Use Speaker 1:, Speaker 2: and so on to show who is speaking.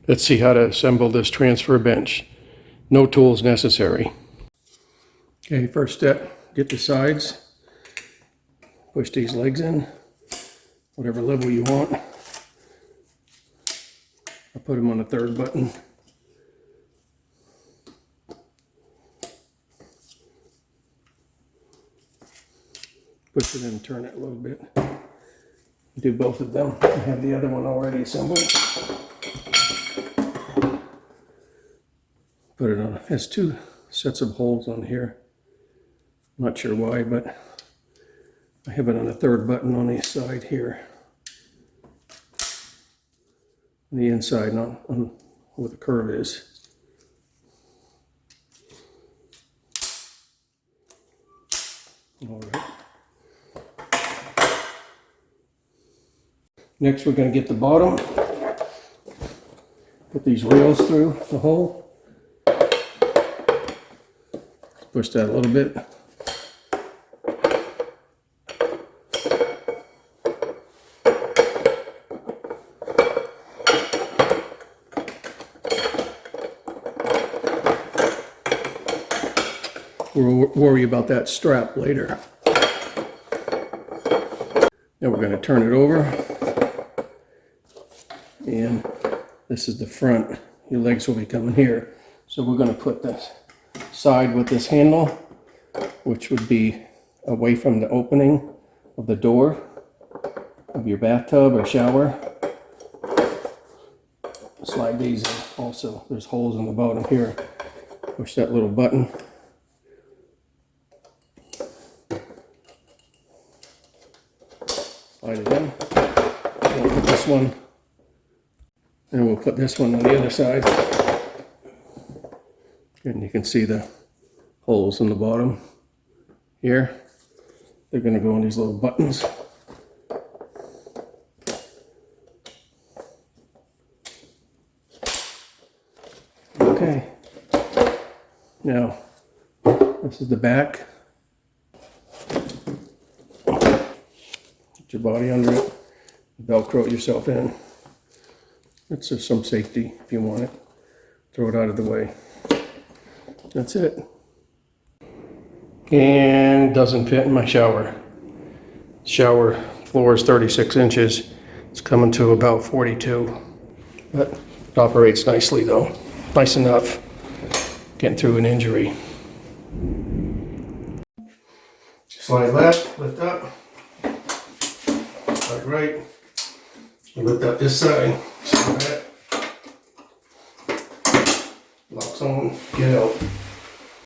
Speaker 1: Let's see how to assemble this transfer bench. No tools necessary. Okay, first step, get the sides. Push these legs in, whatever level you want. I'll put them on the third button. Push it in and turn it a little bit. Do both of them. I have the other one already assembled. Put it on. It has two sets of holes on here. I'm not sure why, but I have it on the third button on the side here. On the inside, not on where the curve is. All right. Next, we're going to get the bottom. Put these rails through the hole. Push that a little bit. We'll worry about that strap later. Then we're going to turn it over. And this is the front. Your legs will be coming here. So we're going to put this side with this handle, which would be away from the opening of the door of your bathtub or shower. Slide these in also. There's holes in the bottom here. Push that little button. Slide it in. We'll put this one, and we'll put this one on the other side. And you can see the holes in the bottom here. They're going to go on these little buttons. Okay. Now, this is the back. Your body under it, Velcro it yourself in. It's just some safety if you want it. Throw it out of the way. That's it. And doesn't fit in my shower. Shower floor is 36 inches. It's coming to about 42. But it operates nicely though. Nice enough. Getting through an injury. Slide left, lift up. Slide right, you lift up this side, slide that, locks on, get out.